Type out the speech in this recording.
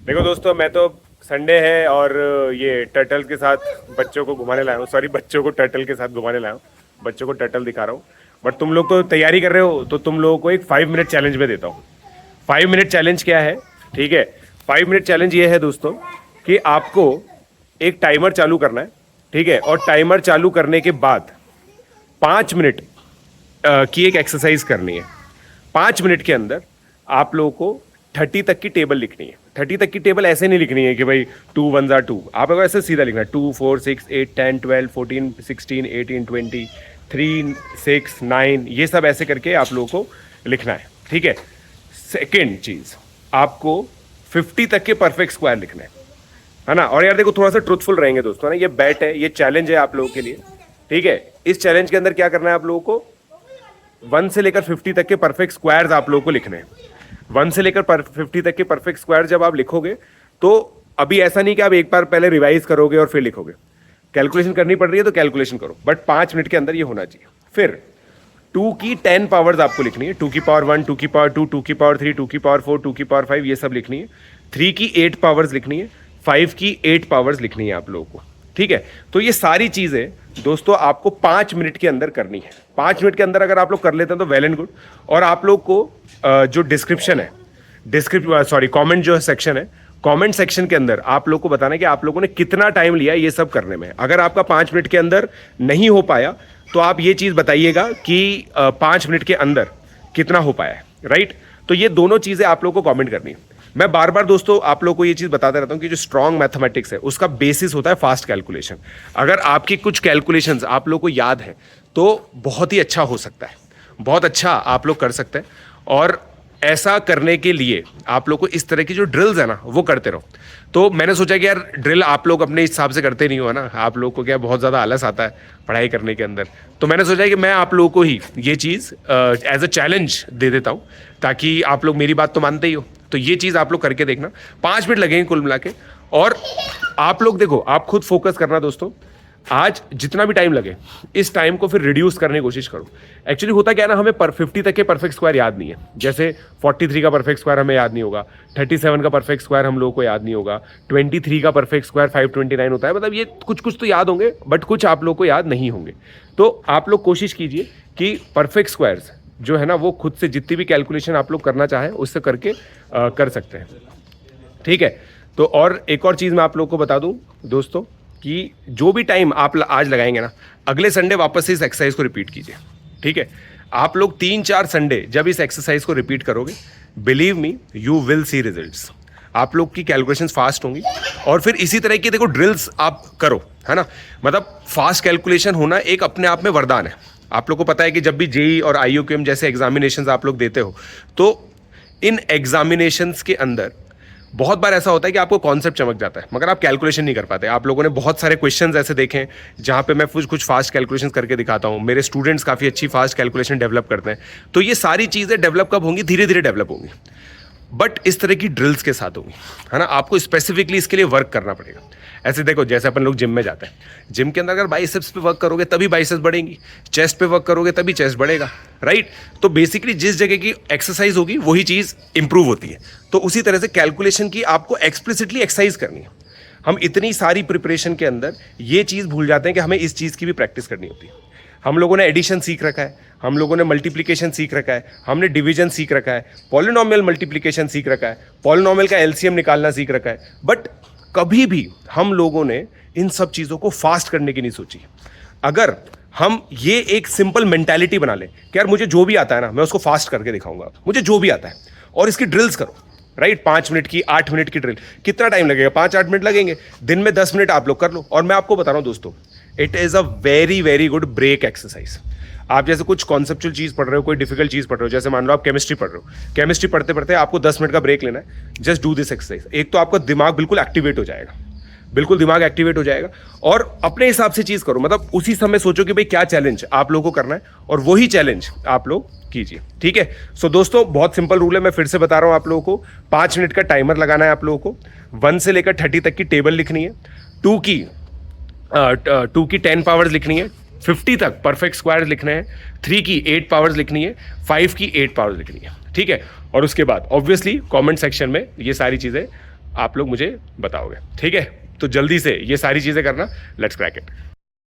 देखो दोस्तों, मैं तो संडे है और ये टर्टल के साथ बच्चों को घुमाने लाया हूँ। सॉरी, बच्चों को टर्टल के साथ घुमाने लाया हूँ। बच्चों को टर्टल दिखा रहा हूँ। बट तुम लोग तो तैयारी कर रहे हो, तो तुम लोगों को एक 5 मिनट चैलेंज में देता हूँ। 5 मिनट चैलेंज क्या है? ठीक है, 5 मिनट चैलेंज ये है दोस्तों कि आपको एक टाइमर चालू करना है। ठीक है, और टाइमर चालू करने के बाद 5 मिनट की एक एक्सरसाइज करनी है। 5 मिनट के अंदर आप लोगों को 30 तक की टेबल लिखनी है। 30 तक की टेबल ऐसे नहीं लिखनी है कि भाई 2 1 ज़ा 2, आपको ऐसे सीधा लिखना है 2 4 6 8 10 12 14 16 18 20 3 6 9, ये सब ऐसे करके आप लोगों को लिखना है। ठीक है, सेकेंड चीज, आपको 50 तक के परफेक्ट स्क्वायर लिखना है ना। और यार देखो, थोड़ा सा ट्रुथफुल रहेंगे दोस्तों ना, ये बैट है, ये चैलेंज है आप लोगों के लिए। ठीक है, इस चैलेंज के अंदर क्या करना है आप लोगों को, 1 से लेकर 50 तक के परफेक्ट स्क्वायर्स आप लोगों को लिखने हैं। 1 से लेकर 50 तक के परफेक्ट स्क्वायर जब आप लिखोगे, तो अभी ऐसा नहीं कि आप एक बार पहले रिवाइज करोगे और फिर लिखोगे। कैलकुलेशन करनी पड़ रही है तो कैलकुलेशन करो, बट 5 मिनट के अंदर ये होना चाहिए। फिर 2 की 10 पावर्स आपको लिखनी है। 2 की पावर 1, 2 की पावर 2, 2 की पावर 3, 2 की पावर 4, 2 की पावर 5, ये सब लिखनी है। 3 की 8 पावर्स लिखनी है। 5 की 8 पावर्स लिखनी है आप लोगों को। ठीक है, तो ये सारी चीजें दोस्तों आपको 5 मिनट के अंदर करनी है। 5 मिनट के अंदर अगर आप लोग कर लेते हैं तो वेल एंड गुड। और आप लोग को जो डिस्क्रिप्शन है, कमेंट जो सेक्शन है, कमेंट सेक्शन के अंदर आप लोग को बताना है कि आप लोगों ने कितना टाइम लिया ये सब करने में। अगर आपका 5 मिनट के अंदर नहीं हो पाया तो आप ये चीज बताइएगा कि 5 मिनट के अंदर कितना हो पाया है। राइट, तो ये दोनों चीजें आप लोग को कमेंट करनी है। मैं बार बार दोस्तों आप लोग को ये चीज बताता रहता हूं कि जो स्ट्रॉन्ग मैथमेटिक्स है उसका बेसिस होता है फास्ट कैलकुलेशन। अगर आपकी कुछ कैलकुलेशंस आप लोग को याद है तो बहुत ही अच्छा हो सकता है, बहुत अच्छा आप लोग कर सकते हैं। और ऐसा करने के लिए आप लोग को इस तरह की जो ड्रिल्स है ना वो करते रहो। तो मैंने सोचा कि यार ड्रिल आप लोग अपने हिसाब से करते नहीं हो ना, आप लोग को क्या बहुत ज़्यादा आलस आता है पढ़ाई करने के अंदर। तो मैंने सोचा कि मैं आप लोगों को ही ये चीज़ एज अ चैलेंज दे देता हूँ, ताकि आप लोग मेरी बात तो मानते ही हो। तो ये चीज़ आप लोग करके देखना। 5 मिनट लगेंगे कुल मिला के। और आप लोग देखो, आप खुद फोकस करना दोस्तों। आज जितना भी टाइम लगे, इस टाइम को फिर रिड्यूस करने की कोशिश करो। एक्चुअली होता क्या है ना, हमें 50 तक के परफेक्ट स्क्वायर याद नहीं है। जैसे 43 का परफेक्ट स्क्वायर हमें याद नहीं होगा, 37 का परफेक्ट स्क्वायर हम लोगों को याद नहीं होगा, 23 का परफेक्ट स्क्वायर 529 होता है। मतलब ये कुछ कुछ तो याद होंगे, बट कुछ आप लोग को याद नहीं होंगे। तो आप लोग कोशिश कीजिए कि परफेक्ट स्क्वायर्स जो है ना, वो खुद से जितनी भी कैलकुलेशन आप लोग करना चाहें उससे करके कर सकते हैं। ठीक है, तो और एक और चीज़ मैं आप लोग को बता दूं दोस्तों, कि जो भी टाइम आप आज लगाएंगे ना, अगले संडे वापस से इस एक्सरसाइज को रिपीट कीजिए। ठीक है, आप लोग 3-4 संडे जब इस एक्सरसाइज को रिपीट करोगे, believe me you will see results. आप लोग की कैलकुलेशंस फास्ट होंगी। और फिर इसी तरह की देखो ड्रिल्स आप करो, है ना। मतलब फास्ट कैलकुलेशन होना एक अपने आप में वरदान है। आप लोग को पता है कि जब भी जेई और आईयूक्यूएम जैसे एग्जामिनेशंस आप लोग देते हो, तो इन एग्जामिनेशंस के अंदर बहुत बार ऐसा होता है कि आपको कॉन्सेप्ट चमक जाता है, मगर आप कैलकुलेशन नहीं कर पाते। आप लोगों ने बहुत सारे क्वेश्चंस ऐसे देखे हैं जहां पे मैं कुछ फास्ट कैलकुलेशन करके दिखाता हूं। मेरे स्टूडेंट्स काफ़ी अच्छी फास्ट कैलकुलेशन डेवलप करते हैं। तो ये सारी चीज़ें डेवलप कब होंगी? धीरे धीरे डेवलप होंगी, बट इस तरह की ड्रिल्स के साथ होंगी, है ना। आपको स्पेसिफिकली इसके लिए वर्क करना पड़ेगा। ऐसे देखो, जैसे अपन लोग जिम में जाते हैं, जिम के अंदर अगर बाइसेप्स पे वर्क करोगे तभी बाइसेप्स बढ़ेंगी, चेस्ट पे वर्क करोगे तभी चेस्ट बढ़ेगा। राइट, तो बेसिकली जिस जगह की एक्सरसाइज होगी वही चीज़ इंप्रूव होती है। तो उसी तरह से कैलकुलेशन की आपको एक्सप्लिसिटली एक्सरसाइज करनी है। हम इतनी सारी प्रिपरेशन के अंदर ये चीज़ भूल जाते हैं कि हमें इस चीज़ की भी प्रैक्टिस करनी होती है। हम लोगों ने एडिशन सीख रखा है, हम लोगों ने मल्टीप्लिकेशन सीख रखा है, हमने डिवीजन सीख रखा है, पॉलिनोमियल मल्टीप्लिकेशन सीख रखा है, पॉलिनोमियल का एलसीएम निकालना सीख रखा है, बट कभी भी हम लोगों ने इन सब चीज़ों को फास्ट करने की नहीं सोची। अगर हम ये एक सिंपल मेंटालिटी बना लें कि यार मुझे जो भी आता है ना मैं उसको फास्ट करके दिखाऊंगा, मुझे जो भी आता है, और इसकी ड्रिल्स करो। राइट, 5 मिनट की, 8 मिनट की ड्रिल, कितना टाइम लगेगा? 5-8 मिनट लगेंगे। दिन में 10 मिनट आप लोग कर लो। और मैं आपको बता रहा हूं दोस्तों, it is a very very good break exercise. आप जैसे कुछ कॉन्सेप्चुअल चीज़ पढ़ रहे हो, कोई डिफिकल्ट चीज़ पढ़ रहे हो, जैसे मान लो आप केमिस्ट्री पढ़ रहे हो, केमिस्ट्री पढ़ते पढ़ते आपको 10 मिनट का ब्रेक लेना है। Just do this exercise. एक तो आपका दिमाग बिल्कुल एक्टिवेट हो जाएगा, बिल्कुल दिमाग एक्टिवेट हो जाएगा। और अपने हिसाब से चीज़ करो, मतलब उसी समय सोचो कि भाई क्या चैलेंज आप लोगों को करना है, और वही चैलेंज आप लोग कीजिए। ठीक है, सो दोस्तों बहुत सिंपल रूल है, मैं फिर से बता रहा हूं आप लोगों को। 5 मिनट का टाइमर लगाना है आप लोगों को। 1 से लेकर 30 तक की टेबल लिखनी है। 2 की 10 पावर्स लिखनी है। 50 तक परफेक्ट स्क्वायर लिखने हैं। 3 की 8 पावर्स लिखनी है। 5 की 8 पावर्स लिखनी है। ठीक है, और उसके बाद ऑब्वियसली कमेंट सेक्शन में ये सारी चीज़ें आप लोग मुझे बताओगे, ठीक है? तो जल्दी से ये सारी चीज़ें करना, लेट्स क्रैक इट।